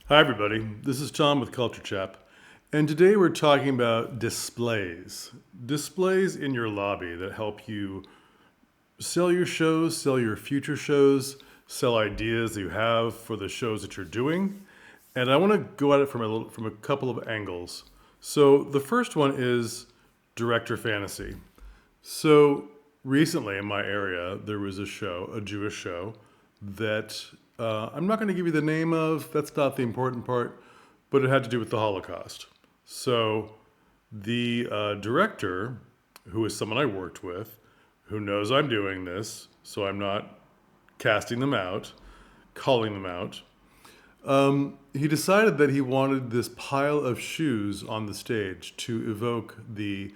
Hi, everybody. This is Tom with Culture Chap, and today we're talking about displays. Displays in your lobby that help you sell your shows, sell your future shows, sell ideas that you have for the shows that you're doing. And I want to go at it from a couple of angles. So the first one is director fantasy. So recently in my area, there was a show, a Jewish show, that I'm not going to give you the name of. That's not the important part, but it had to do with the Holocaust. So the director, who is someone I worked with, who knows I'm doing this, so I'm not casting them out, calling them out. He decided that he wanted this pile of shoes on the stage to evoke the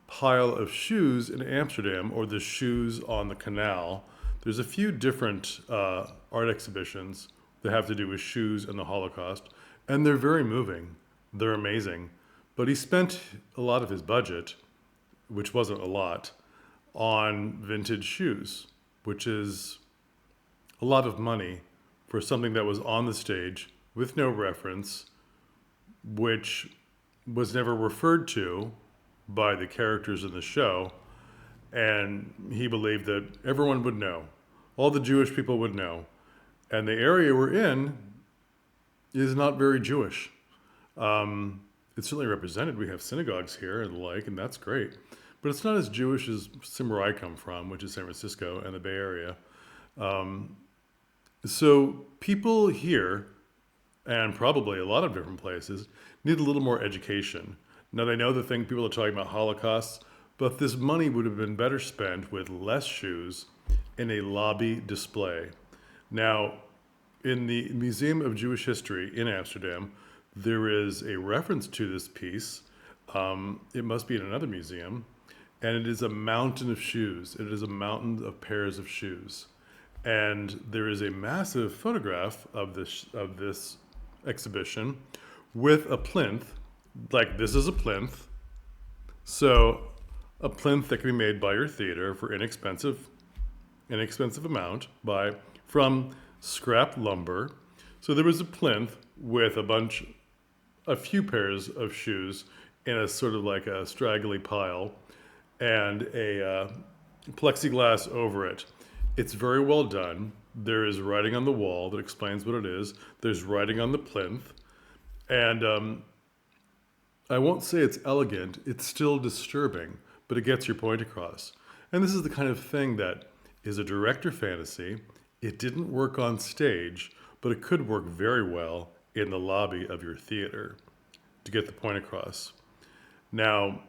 pile of shoes in Amsterdam or the shoes on the canal. There's a few different art exhibitions that have to do with shoes and the Holocaust, and they're very moving. They're amazing. But he spent a lot of his budget, which wasn't a lot, on vintage shoes, which is a lot of money for something that was on the stage with no reference, which was never referred to by the characters in the show. And he believed that everyone would know, all the Jewish people would know. And the area we're in is not very Jewish. It's certainly represented. We have synagogues here and the like, and that's great. But it's not as Jewish as somewhere I come from, which is San Francisco and the Bay Area. So people here, and probably a lot of different places, need a little more education. Now they know the thing people are talking about Holocausts, but this money would have been better spent with less shoes in a lobby display. Now, in the Museum of Jewish History in Amsterdam, there is a reference to this piece. It must be in another museum, and it is a mountain of shoes. It is a mountain of pairs of shoes. And there is a massive photograph of this exhibition with a plinth, like this is a plinth. So a plinth that can be made by your theater for inexpensive amount from scrap lumber. So there was a plinth with a few pairs of shoes in a sort of like a straggly pile and a plexiglass over it. It's very well done. There is writing on the wall that explains what it is. There's writing on the plinth. And I won't say it's elegant. It's still disturbing, but it gets your point across. And this is the kind of thing that is a director fantasy. It didn't work on stage, but it could work very well in the lobby of your theater to get the point across. Now,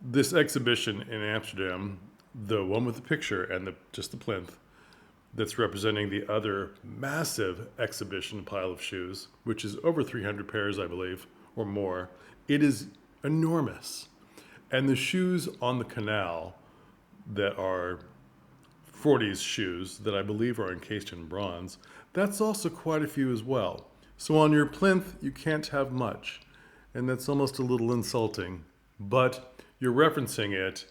this exhibition in Amsterdam, the one with the picture and just the plinth, that's representing the other massive exhibition pile of shoes, which is over 300 pairs, I believe, or more. It is enormous. And the shoes on the canal that are 40s shoes that I believe are encased in bronze, that's also quite a few as well. So on your plinth, you can't have much. And that's almost a little insulting. But you're referencing it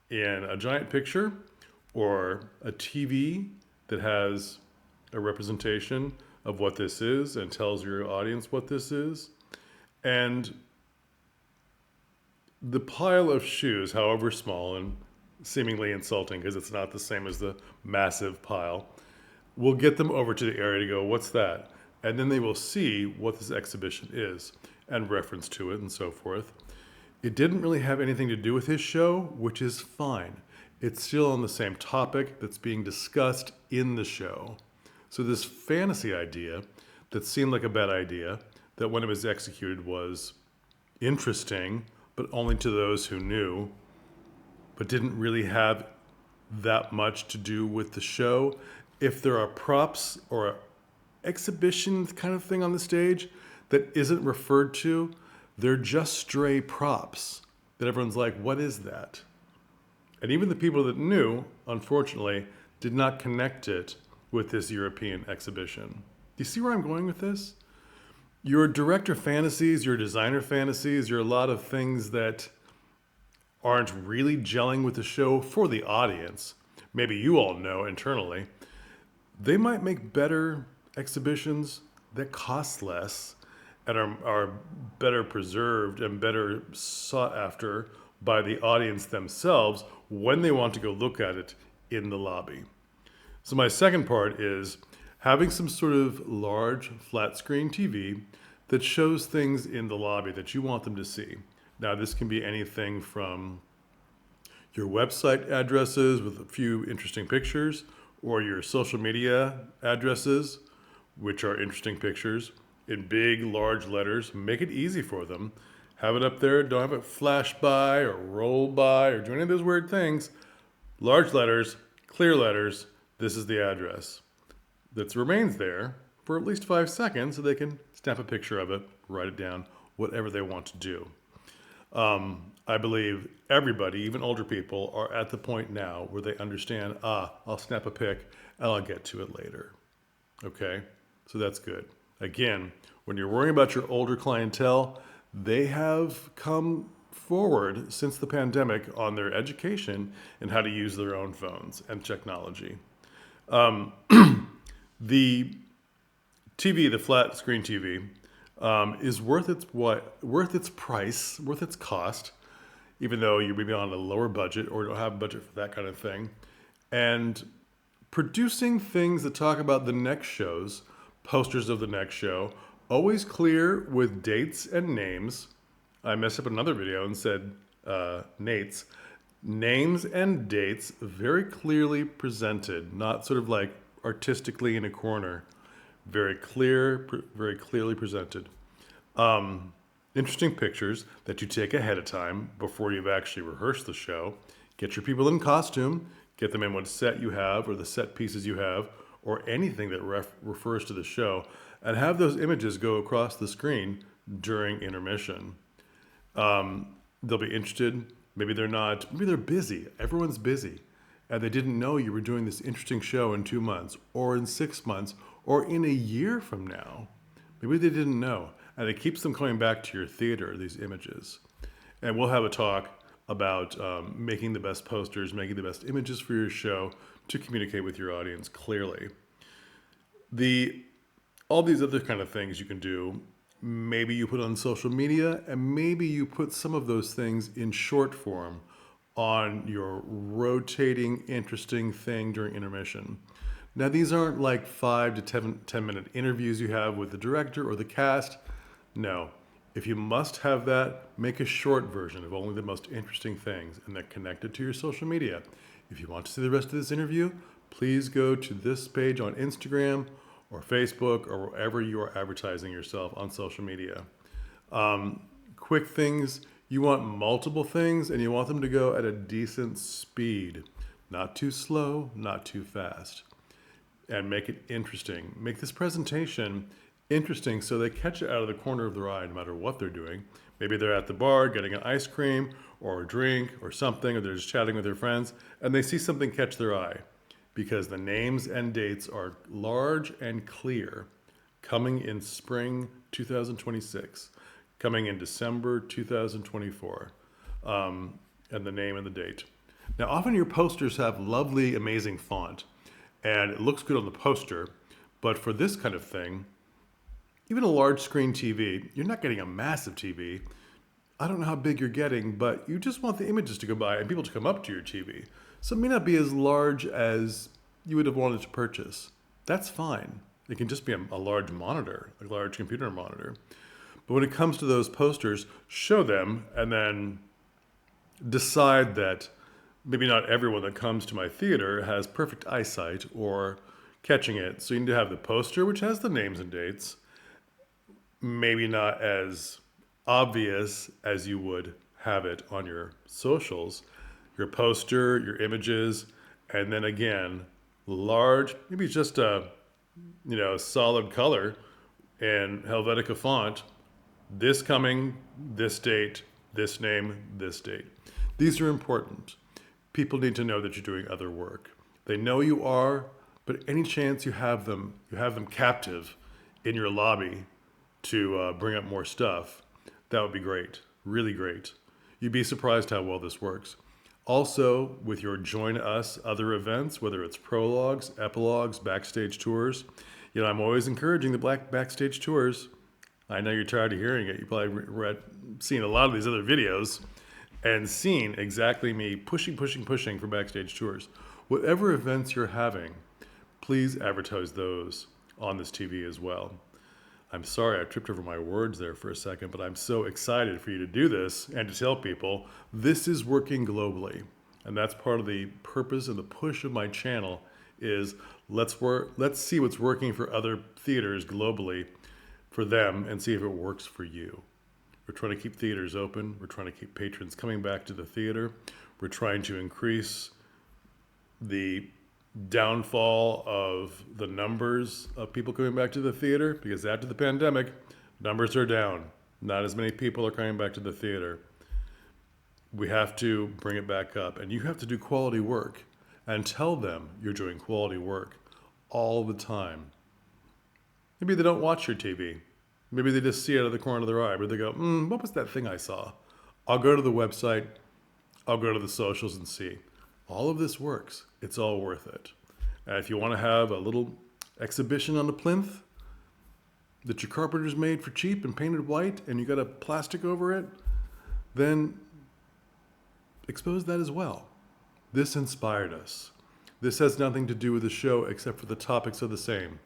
in a giant picture or a TV that has a representation of what this is and tells your audience what this is. And the pile of shoes, however small and seemingly insulting because it's not the same as the massive pile, will get them over to the area to go, what's that? And then they will see what this exhibition is and reference to it and so forth. It didn't really have anything to do with his show, which is fine. It's still on the same topic that's being discussed in the show. So this fantasy idea that seemed like a bad idea, that when it was executed was interesting, but only to those who knew, but didn't really have that much to do with the show. If there are props or exhibition kind of thing on the stage that isn't referred to, they're just stray props that everyone's like, what is that? And even the people that knew, unfortunately, did not connect it with this European exhibition. Do you see where I'm going with this? Your director fantasies, your designer fantasies, your a lot of things that aren't really gelling with the show for the audience, maybe you all know internally, they might make better exhibitions that cost less and are better preserved and better sought after by the audience themselves when they want to go look at it in the lobby. So my second part is having some sort of large flat screen TV that shows things in the lobby that you want them to see. Now this can be anything from your website addresses with a few interesting pictures, or your social media addresses, which are interesting pictures in big, large letters. Make it easy for them. Have it up there. Don't have it flash by or roll by or do any of those weird things. Large letters, clear letters. This is the address. That remains there for at least 5 seconds so they can snap a picture of it, write it down, whatever they want to do. I believe everybody, even older people, are at the point now where they understand, I'll snap a pic and I'll get to it later. Okay? So that's good. Again, when you're worrying about your older clientele, they have come forward since the pandemic on their education and how to use their own phones and technology. The TV, the flat screen TV, is worth its price, worth its cost, even though you're maybe on a lower budget or don't have a budget for that kind of thing. And producing things that talk about the next shows, posters of the next show, always clear with dates and names. I messed up another video and said Nates. Names and dates very clearly presented, not sort of like artistically in a corner. Very clear, very clearly presented. Interesting pictures that you take ahead of time before you've actually rehearsed the show. Get your people in costume, get them in what set you have or the set pieces you have or anything that refers to the show, and have those images go across the screen during intermission. They'll be interested. Maybe they're not. Maybe they're busy. Everyone's busy. And they didn't know you were doing this interesting show in 2 months or in 6 months or in a year from now. Maybe they didn't know. And it keeps them coming back to your theater, these images. And we'll have a talk about making the best posters, making the best images for your show to communicate with your audience clearly. All these other kind of things you can do, maybe you put on social media, and maybe you put some of those things in short form on your rotating, interesting thing during intermission. Now, these aren't like 5 to 10-minute interviews you have with the director or the cast. No. If you must have that, make a short version of only the most interesting things and then connect it to your social media. If you want to see the rest of this interview, please go to this page on Instagram or Facebook or wherever you are advertising yourself on social media. Quick things. You want multiple things and you want them to go at a decent speed. Not too slow, not too fast. And make it interesting. Make this presentation interesting so they catch it out of the corner of their eye no matter what they're doing. Maybe they're at the bar getting an ice cream or a drink or something, or they're just chatting with their friends, and they see something catch their eye because the names and dates are large and clear. Coming in spring 2026, coming in December 2024, and the name and the date. Now, often your posters have lovely, amazing font, and it looks good on the poster, but for this kind of thing, even a large screen TV, you're not getting a massive TV. I don't know how big you're getting, but you just want the images to go by and people to come up to your TV. So it may not be as large as you would have wanted to purchase. That's fine. It can just be a large monitor, a large computer monitor. But when it comes to those posters, show them and then decide that maybe not everyone that comes to my theater has perfect eyesight or catching it. So you need to have the poster, which has the names and dates, maybe not as obvious as you would have it on your socials, your poster, your images, and then again, large, maybe just a solid color and Helvetica font, this coming, this date, this name, this date. These are important. People need to know that you're doing other work. They know you are, but any chance you have them captive in your lobby to bring up more stuff, that would be great, really great. You'd be surprised how well this works. Also, with your Join Us other events, whether it's prologues, epilogues, backstage tours, I'm always encouraging the black backstage tours. I know you're tired of hearing it. You probably seen a lot of these other videos and seen exactly me pushing for backstage tours. Whatever events you're having, please advertise those on this TV as well. I'm sorry I tripped over my words there for a second, but I'm so excited for you to do this and to tell people this is working globally. And that's part of the purpose and the push of my channel is let's see what's working for other theaters globally for them and see if it works for you. We're trying to keep theaters open. We're trying to keep patrons coming back to the theater. We're trying to increase the downfall of the numbers of people coming back to the theater because after the pandemic, numbers are down. Not as many people are coming back to the theater. We have to bring it back up, and you have to do quality work and tell them you're doing quality work all the time. Maybe they don't watch your TV. Maybe they just see it out of the corner of their eye, but they go, what was that thing I saw? I'll go to the website. I'll go to the socials and see. All of this works. It's all worth it. And if you want to have a little exhibition on the plinth that your carpenter's made for cheap and painted white and you got a plastic over it, then expose that as well. This inspired us. This has nothing to do with the show except for the topics are the same.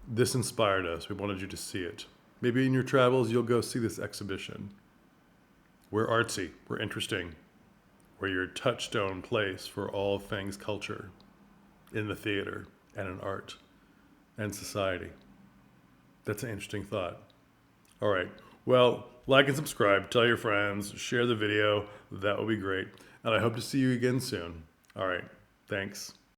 This inspired us. We wanted you to see it. Maybe in your travels, you'll go see this exhibition. We're artsy. We're interesting. We're your touchstone place for all things culture in the theater and in art and society. That's an interesting thought. All right. Well, like and subscribe. Tell your friends. Share the video. That would be great. And I hope to see you again soon. All right. Thanks.